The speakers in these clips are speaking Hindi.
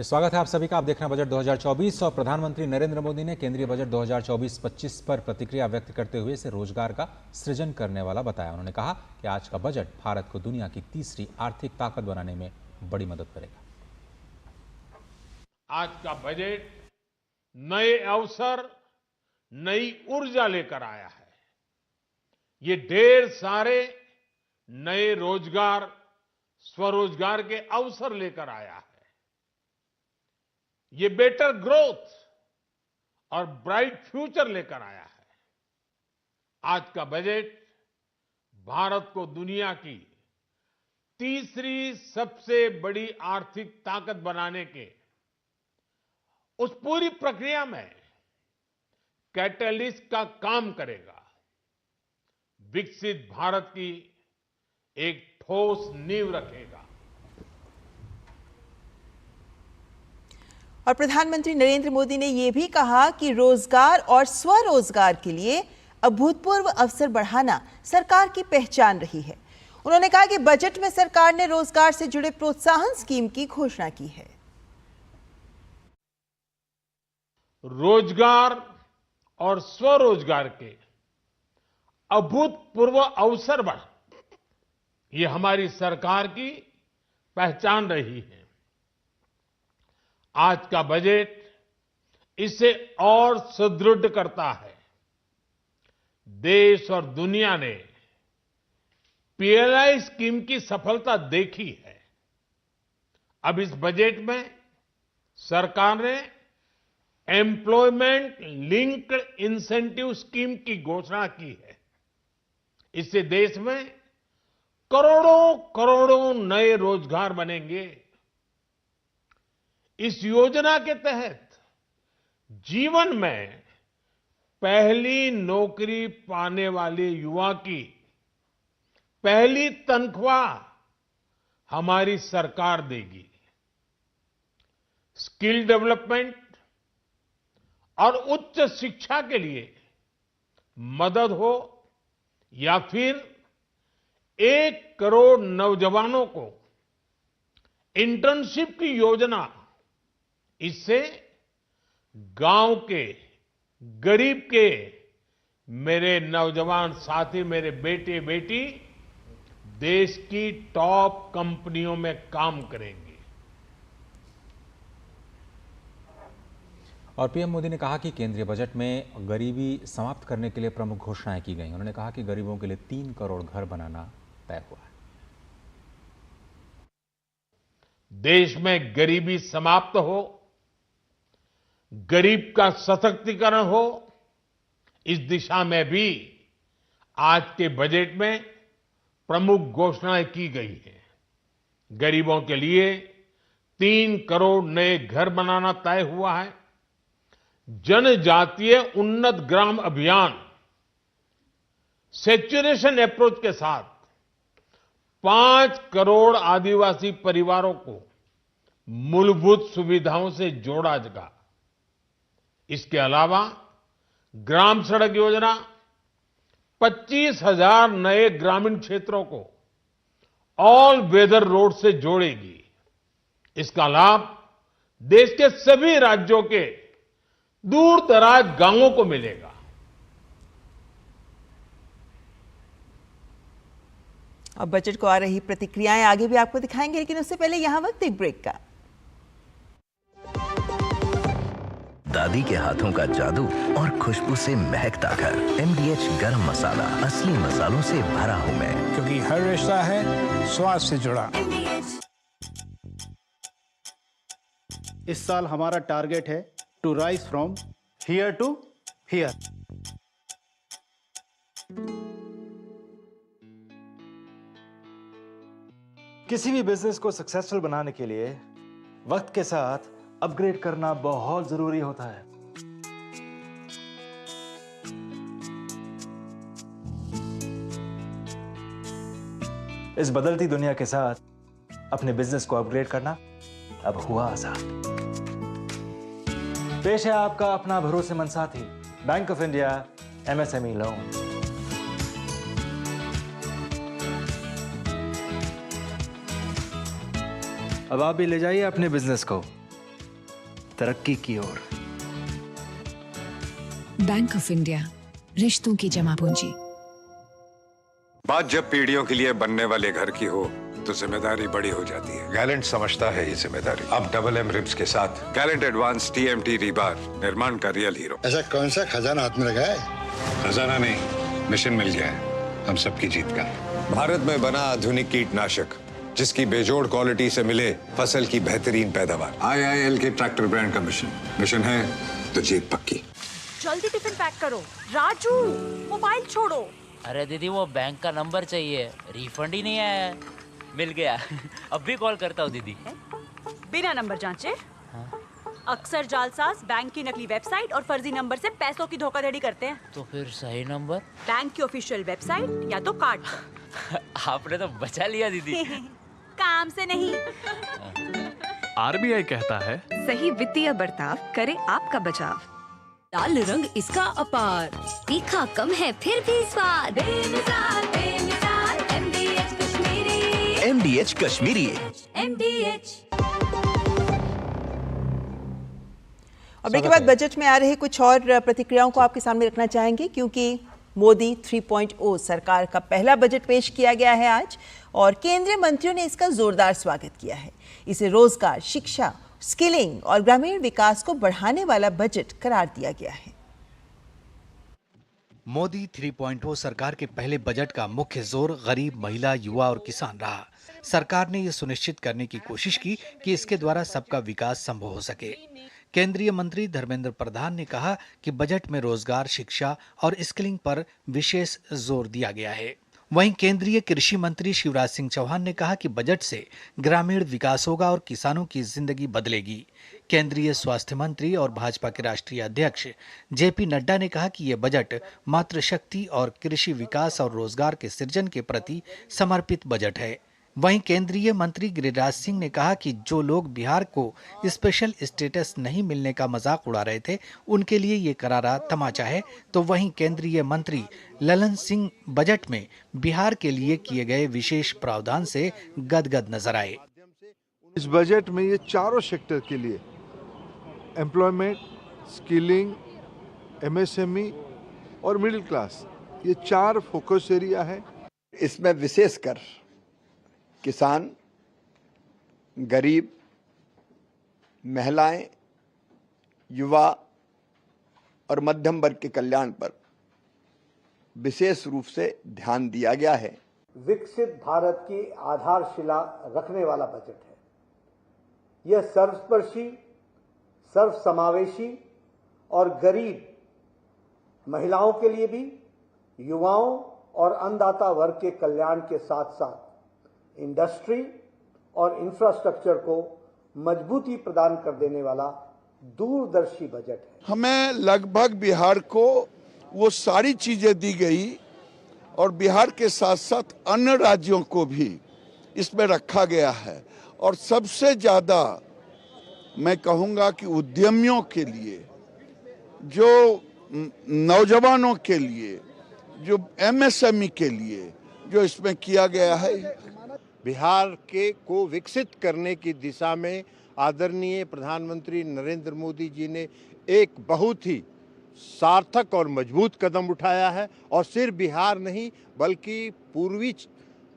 स्वागत है आप सभी का। आप देख रहे हैं बजट 2024 और प्रधानमंत्री नरेंद्र मोदी ने केंद्रीय बजट 2024-25 पर प्रतिक्रिया व्यक्त करते हुए इसे रोजगार का सृजन करने वाला बताया। उन्होंने कहा कि आज का बजट भारत को दुनिया की तीसरी आर्थिक ताकत बनाने में बड़ी मदद करेगा। आज का बजट नए अवसर, नई ऊर्जा लेकर आया है। ये ढेर सारे नए रोजगार, स्वरोजगार के अवसर लेकर आया है। ये बेटर ग्रोथ और ब्राइट फ्यूचर लेकर आया है। आज का बजट भारत को दुनिया की तीसरी सबसे बड़ी आर्थिक ताकत बनाने के उस पूरी प्रक्रिया में कैटलिस्ट का काम करेगा। विकसित भारत की एक ठोस नींव रखेगा। और प्रधानमंत्री नरेंद्र मोदी ने यह भी कहा कि रोजगार और स्वरोजगार के लिए अभूतपूर्व अवसर बढ़ाना सरकार की पहचान रही है। उन्होंने कहा कि बजट में सरकार ने रोजगार से जुड़े प्रोत्साहन स्कीम की घोषणा की है। रोजगार और स्वरोजगार के अभूतपूर्व अवसर बढ़, ये हमारी सरकार की पहचान रही है। आज का बजट इसे और सुदृढ़ करता है। देश और दुनिया ने पीएलआई स्कीम की सफलता देखी है। अब इस बजट में सरकार ने एम्प्लॉयमेंट लिंक्ड इंसेंटिव स्कीम की घोषणा की है। इससे देश में करोड़ों करोड़ों नए रोजगार बनेंगे। इस योजना के तहत जीवन में पहली नौकरी पाने वाले युवा की पहली तनख्वाह हमारी सरकार देगी। स्किल डेवलपमेंट और उच्च शिक्षा के लिए मदद हो या फिर 1 करोड़ नौजवानों को इंटर्नशिप की योजना, इससे गांव के, गरीब के मेरे नौजवान साथी, मेरे बेटे बेटी देश की टॉप कंपनियों में काम करेंगे। और पीएम मोदी ने कहा कि केंद्रीय बजट में गरीबी समाप्त करने के लिए प्रमुख घोषणाएं की गई। उन्होंने कहा कि गरीबों के लिए 3 करोड़ घर बनाना तय हुआ है। देश में गरीबी समाप्त हो, गरीब का सशक्तिकरण हो, इस दिशा में भी आज के बजट में प्रमुख घोषणाएं की गई हैं। गरीबों के लिए 3 करोड़ नए घर बनाना तय हुआ है। जनजातीय उन्नत ग्राम अभियान सैचुरेशन अप्रोच के साथ 5 करोड़ आदिवासी परिवारों को मूलभूत सुविधाओं से जोड़ा जाएगा। इसके अलावा ग्राम सड़क योजना 25,000 नए ग्रामीण क्षेत्रों को ऑल वेदर रोड से जोड़ेगी। इसका लाभ देश के सभी राज्यों के दूर दराज गांवों को मिलेगा। अब बजट को आ रही प्रतिक्रियाएं आगे भी आपको दिखाएंगे, लेकिन उससे पहले यहां वक्त एक ब्रेक का। दादी के हाथों का जादू और खुशबू से महकता घर। MDH गरम मसाला, असली मसालों से भरा हूं मैं, क्योंकि हर रिश्ता है स्वाद से जुड़ा। इस साल हमारा टारगेट है to rise from here to here. किसी भी बिजनेस को सक्सेसफुल बनाने के लिए वक्त के साथ अपग्रेड करना बहुत जरूरी होता है। इस बदलती दुनिया के साथ अपने बिजनेस को अपग्रेड करना अब हुआ आसान। पेश है आपका अपना भरोसेमंद साथी bank of India MSME loan. अब आप भी ले जाइए अपने बिजनेस को तरक्की की ओर। बैंक ऑफ इंडिया, रिश्तों की जमा पूंजी। बात जब पीढ़ियों के लिए बनने वाले घर की हो तो जिम्मेदारी बड़ी हो जाती है। गैलेंट समझता है ये जिम्मेदारी। अब डबल एम रिब्स के साथ गैलेंट एडवांस TMT रीबार, निर्माण का रियल हीरो। ऐसा कौन सा खजाना हाथ में लगा है? खजाना नहीं, मिशन मिल गया है हम सबकी जीत का। भारत में बना आधुनिक कीटनाशक जिसकी बेजोड़ क्वालिटी से मिले फसल की बेहतरीन पैदावार। IIL के ट्रैक्टर ब्रांड का मिशन है तो जीत पक्की। जल्दी टिफिन पैक करो। राजू, मोबाइल छोड़ो। अरे दीदी वो बैंक का नंबर चाहिए, रिफंड ही नहीं आया है। मिल गया। अब भी कॉल करता हूँ दीदी। बिना नंबर जांचे? अक्सर जालसाज बैंक की नकली वेबसाइट और फर्जी नंबर से पैसों की धोखाधड़ी करते हैं। तो फिर सही नंबर? बैंक की ऑफिशियल वेबसाइट या तो कार्ड पर। आपने तो बचा लिया दीदी। काम से नहीं। RBI कहता है सही वित्तीय बर्ताव करे आपका बचाव। लाल रंग इसका अपार, तीखा कम है फिर भी स्वाद। बेमिसाल, बेमिसाल, MDH Kashmiri. MDH Kashmiri. MDH। और ब्रेक के बाद बजट में आ रहे कुछ और प्रतिक्रियाओं को आपके सामने रखना चाहेंगे, क्योंकि मोदी 3.0 सरकार का पहला बजट पेश किया गया है आज, और केंद्रीय मंत्रियों ने इसका जोरदार स्वागत किया है। इसे रोजगार, शिक्षा, स्किलिंग और ग्रामीण विकास को बढ़ाने वाला बजट करार दिया गया है। मोदी 3.0 सरकार के पहले बजट का मुख्य जोर गरीब, महिला, युवा और किसान रहा। सरकार ने यह सुनिश्चित करने की कोशिश की कि इसके द्वारा सबका विकास संभव हो सके। केंद्रीय मंत्री धर्मेंद्र प्रधान ने कहा कि बजट में रोजगार, शिक्षा और स्किलिंग पर विशेष जोर दिया गया है। वहीं केंद्रीय कृषि मंत्री शिवराज सिंह चौहान ने कहा कि बजट से ग्रामीण विकास होगा और किसानों की जिंदगी बदलेगी। केंद्रीय स्वास्थ्य मंत्री और भाजपा के राष्ट्रीय अध्यक्ष JP नड्डा ने कहा कि यह बजट मातृशक्ति और कृषि विकास और रोजगार के सृजन के प्रति समर्पित बजट है। वहीं केंद्रीय मंत्री गिरिराज सिंह ने कहा कि जो लोग बिहार को स्पेशल स्टेटस नहीं मिलने का मजाक उड़ा रहे थे, उनके लिए ये करारा तमाचा है। तो वहीं केंद्रीय मंत्री ललन सिंह बजट में बिहार के लिए किए गए विशेष प्रावधान से गदगद नजर आए। इस बजट में ये चारों सेक्टर के लिए एम्प्लॉयमेंट, स्किलिंग, MSME और मिडिल क्लास, ये 4 फोकस एरिया है। इसमें विशेषकर किसान, गरीब, महिलाएं, युवा और मध्यम वर्ग के कल्याण पर विशेष रूप से ध्यान दिया गया है। विकसित भारत की आधारशिला रखने वाला बजट है। यह सर्वस्पर्शी, सर्वसमावेशी और गरीब महिलाओं के लिए भी, युवाओं और अन्नदाता वर्ग के कल्याण के साथ साथ इंडस्ट्री और इंफ्रास्ट्रक्चर को मजबूती प्रदान कर देने वाला दूरदर्शी बजट है। हमें लगभग बिहार को वो सारी चीजें दी गई और बिहार के साथ साथ अन्य राज्यों को भी इसमें रखा गया है। और सबसे ज्यादा मैं कहूंगा कि उद्यमियों के लिए, जो नौजवानों के लिए, जो MSME के लिए जो इसमें किया गया है। बिहार के को विकसित करने की दिशा में आदरणीय प्रधानमंत्री नरेंद्र मोदी जी ने एक बहुत ही सार्थक और मजबूत कदम उठाया है। और सिर्फ बिहार नहीं बल्कि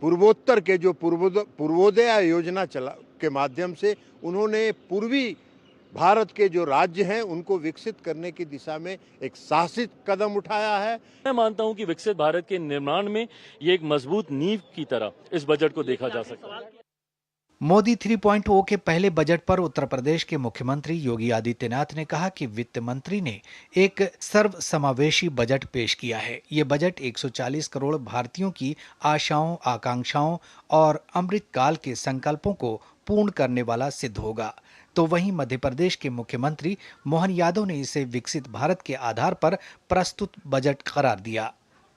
पूर्वोत्तर के जो पूर्वोदय योजना चला के माध्यम से उन्होंने पूर्वी भारत के जो राज्य हैं उनको विकसित करने की दिशा में एक साहसिक कदम उठाया है। मैं मानता हूं कि विकसित भारत के निर्माण में ये एक मजबूत नींव की तरह इस बजट को देखा जा सकता है। मोदी 3.0 के पहले बजट पर उत्तर प्रदेश के मुख्यमंत्री योगी आदित्यनाथ ने कहा कि वित्त मंत्री ने एक सर्वसमावेशी बजट पेश किया है। ये बजट 140 करोड़ भारतीयों की आशाओं, आकांक्षाओं और अमृतकाल के संकल्पों को पूर्ण करने वाला सिद्ध होगा। तो वहीं मध्य प्रदेश के मुख्यमंत्री मोहन यादव ने इसे विकसित भारत के आधार पर प्रस्तुत बजट करार दिया।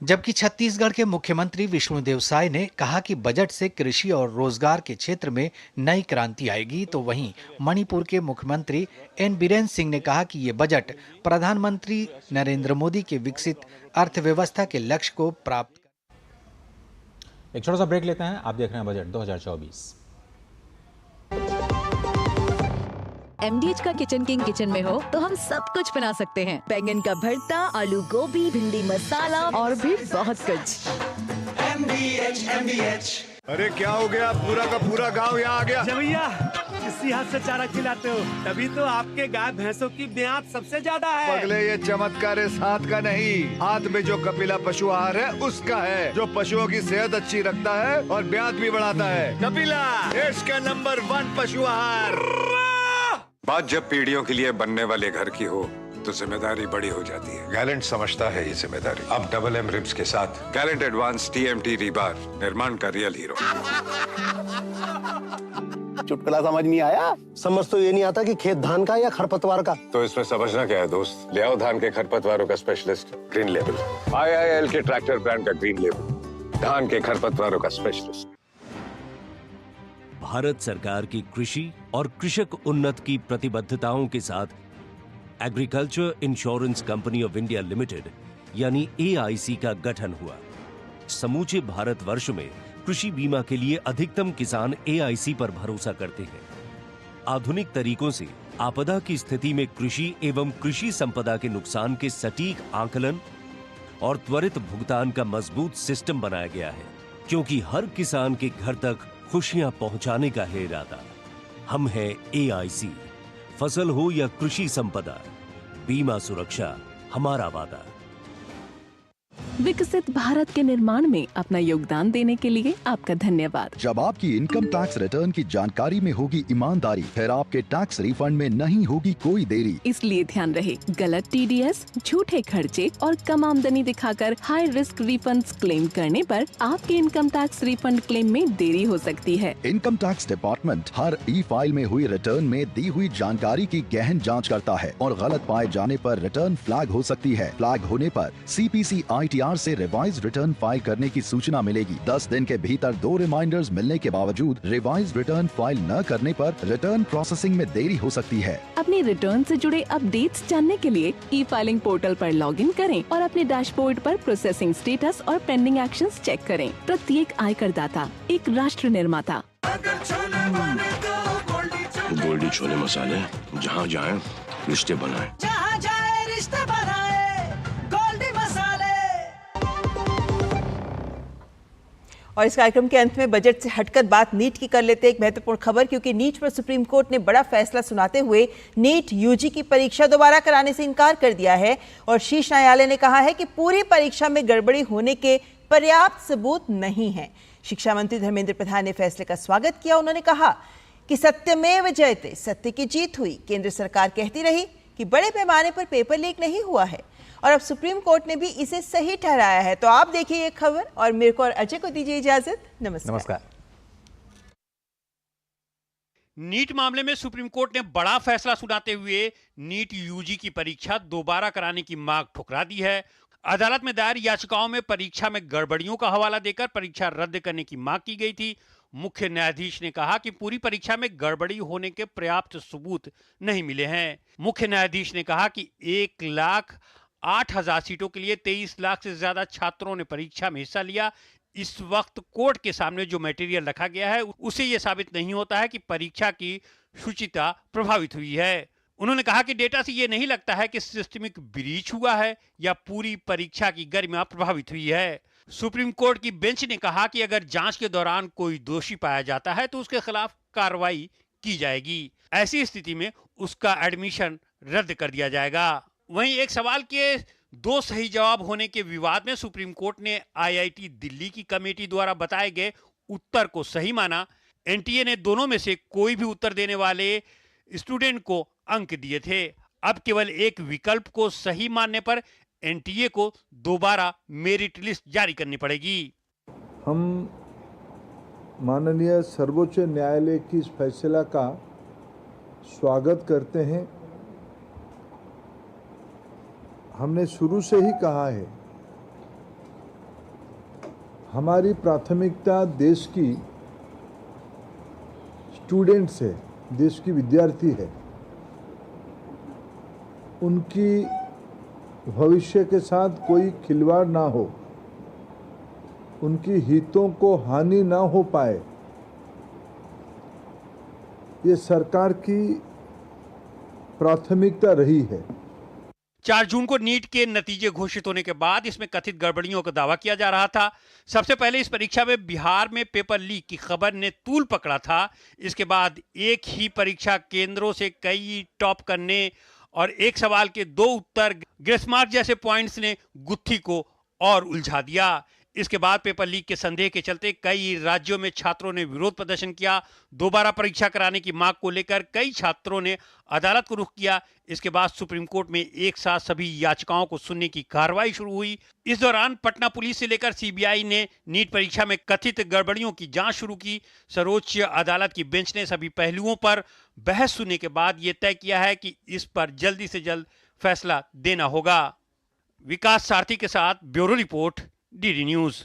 जबकि छत्तीसगढ़ के मुख्यमंत्री विष्णुदेव साय ने कहा कि बजट से कृषि और रोजगार के क्षेत्र में नई क्रांति आएगी। तो वहीं मणिपुर के मुख्यमंत्री N बीरेन सिंह ने कहा कि ये बजट प्रधानमंत्री नरेंद्र मोदी के विकसित अर्थव्यवस्था के लक्ष्य को प्राप्त। एक छोटा सा ब्रेक लेते हैं। आप देख रहे हैं बजट 2024। MDH का किचन किंग किचन में हो तो हम सब कुछ बना सकते हैं। बैंगन का भरता, आलू गोभी, भिंडी मसाला और भी बहुत कुछ। MDH। अरे क्या हो गया, पूरा का पूरा गांव यहाँ आ गया। भैया इसी हाथ से चारा खिलाते हो, तभी तो आपके गाय भैंसों की ब्याज सबसे ज्यादा है। पगले, ये चमत्कार इस हाथ का नहीं, हाथ में जो कपिला पशु आहार है उसका है, जो पशुओं की सेहत अच्छी रखता है और ब्याज भी बढ़ाता है। कपिला, देश का नंबर 1 पशु आहार। बात जब पीढ़ियों के लिए बनने वाले घर की हो तो जिम्मेदारी बड़ी हो जाती है। गैलेंट समझता है ये जिम्मेदारी। अब डबल एम रिब्स के साथ गैलेंट एडवांस TMT रीबार, निर्माण का रियल हीरो। चुटकुला समझ नहीं आया? समझ तो ये नहीं आता कि खेत धान का या खरपतवार का। तो इसमें समझना क्या है दोस्त, ले आओ धान के खरपतवारों का स्पेशलिस्ट ग्रीन लेबल। IIL के ट्रैक्टर ब्रांड का ग्रीन लेबल, धान के खरपतवारों का स्पेशलिस्ट। भारत सरकार की कृषि और कृषक उन्नत की प्रतिबद्धताओं के साथ agriculture insurance company of India limited यानी AIC का गठन हुआ। समूचे भारतवर्ष में कृषि बीमा के लिए अधिकतम किसान AIC पर भरोसा करते हैं। आधुनिक तरीकों से आपदा की स्थिति में कृषि एवं कृषि संपदा के नुकसान के सटीक आकलन और त्वरित भुगतान का मजबूत सिस्टम बनाया गया है, क्योंकि हर किसान के घर तक खुशियां पहुंचाने का है इरादा। हम हैं AIC। फसल हो या कृषि संपदा, बीमा सुरक्षा हमारा वादा। विकसित भारत के निर्माण में अपना योगदान देने के लिए आपका धन्यवाद। जब आपकी इनकम टैक्स रिटर्न की जानकारी में होगी ईमानदारी, फिर आपके टैक्स रिफंड में नहीं होगी कोई देरी। इसलिए ध्यान रहे, गलत TDS, झूठे खर्चे और कम आमदनी दिखाकर हाई रिस्क रिफंड्स क्लेम करने पर आपके इनकम टैक्स रिफंड क्लेम में देरी हो सकती है। इनकम टैक्स डिपार्टमेंट हर E-फाइल में हुई रिटर्न में दी हुई जानकारी की गहन जाँच करता है और गलत पाए जाने पर रिटर्न फ्लैग हो सकती है। फ्लैग होने पर CPC ITR से रिवाइज रिटर्न फाइल करने की सूचना मिलेगी। 10 दिन के भीतर 2 रिमाइंडर्स मिलने के बावजूद रिवाइज रिटर्न फाइल न करने पर रिटर्न प्रोसेसिंग में देरी हो सकती है। अपने रिटर्न से जुड़े अपडेट्स जानने के लिए E-फाइलिंग पोर्टल पर लॉगिन करें और अपने डैशबोर्ड पर प्रोसेसिंग स्टेटस और पेंडिंग एक्शंस चेक करें। प्रत्येक आयकर दाता एक राष्ट्र निर्माता। गोल्डी छोले मसाले, जहाँ जाए रिश्ते बनाए, जहाँ जाए रिश्ते बनाए, गोल्डी मसाले। और इस कार्यक्रम के अंत में बजट से हटकर बात नीट की कर लेते हैं। एक महत्वपूर्ण खबर, क्योंकि नीट पर सुप्रीम कोर्ट ने बड़ा फैसला सुनाते हुए नीट UG की परीक्षा दोबारा कराने से इनकार कर दिया है और शीर्ष न्यायालय ने कहा है कि पूरी परीक्षा में गड़बड़ी होने के पर्याप्त सबूत नहीं है। शिक्षा मंत्री धर्मेंद्र प्रधान ने फैसले का स्वागत किया। उन्होंने कहा कि सत्यमेव जयते, सत्य की जीत हुई। केंद्र सरकार कहती रही कि बड़े पैमाने पर पेपर लीक नहीं हुआ है और अब सुप्रीम कोर्ट ने भी इसे सही ठहराया है। तो आप देखिए ये खबर और मेरे को और अजय को दीजिए इजाजत। नमस्कार। नीट मामले में सुप्रीम कोर्ट ने बड़ा फैसला सुनाते हुए नीट UG की परीक्षा दोबारा कराने की मांग ठुकरा दी है। अदालत में दायर याचिकाओं में परीक्षा में गड़बड़ियों का हवाला देकर परीक्षा रद्द करने की मांग की गई थी। मुख्य न्यायाधीश ने कहा कि पूरी परीक्षा में गड़बड़ी होने के पर्याप्त सबूत नहीं मिले हैं। मुख्य न्यायाधीश ने कहा कि 1,08,000 सीटों के लिए 23 लाख से ज्यादा छात्रों ने परीक्षा में हिस्सा लिया। इस वक्त कोर्ट के सामने जो मटेरियल रखा गया है उसे यह साबित नहीं होता है कि परीक्षा की शुचिता प्रभावित हुई है। उन्होंने कहा कि डेटा से यह नहीं लगता है कि सिस्टमिक ब्रीच हुआ है या पूरी परीक्षा की गरिमा प्रभावित हुई है। सुप्रीम कोर्ट की बेंच ने कहा कि अगर जांच के दौरान कोई दोषी पाया जाता है तो उसके खिलाफ कार्रवाई की जाएगी। ऐसी स्थिति में उसका एडमिशन रद्द कर दिया जाएगा। वहीं एक सवाल के 2 सही जवाब होने के विवाद में सुप्रीम कोर्ट ने IIT दिल्ली की कमेटी द्वारा बताए गए उत्तर को सही माना। NTA ने दोनों में से कोई भी उत्तर देने वाले स्टूडेंट को अंक दिए थे। अब केवल एक विकल्प को सही मानने पर NTA को दोबारा मेरिट लिस्ट जारी करनी पड़ेगी। हम माननीय सर्वोच्च न्यायालय की इस फैसला का स्वागत करते हैं। हमने शुरू से ही कहा है, हमारी प्राथमिकता देश की स्टूडेंट्स है, देश की विद्यार्थी है। उनकी भविष्य के साथ कोई खिलवाड़ ना हो, उनकी हितों को हानि ना हो पाए, ये सरकार की प्राथमिकता रही है। 4 जून को नीट के नतीजे घोषित होने के बाद इसमें कथित गड़बड़ियों का दावा किया जा रहा था। सबसे पहले इस परीक्षा में बिहार में पेपर लीक की खबर ने तूल पकड़ा था। इसके बाद एक ही परीक्षा केंद्रों से कई टॉप करने और एक सवाल के 2 उत्तर ग्रेस मार्क जैसे पॉइंट्स ने गुत्थी को और उलझा दिया। इसके बाद पेपर लीक के संदेह के चलते कई राज्यों में छात्रों ने विरोध प्रदर्शन किया। दोबारा परीक्षा कराने की मांग को लेकर कई छात्रों ने अदालत को रुख किया। इसके बाद सुप्रीम कोर्ट में एक साथ सभी याचिकाओं को सुनने की कार्रवाई शुरू हुई। इस दौरान पटना पुलिस से लेकर सीबीआई ने नीट परीक्षा में कथित गड़बड़ियों की जांच शुरू की। सर्वोच्च अदालत की बेंच ने सभी पहलुओं पर बहस सुनने के बाद यह तय किया है कि इस पर जल्दी से जल्द फैसला देना होगा। विकास सारथी के साथ ब्यूरो रिपोर्ट, डीडी न्यूज।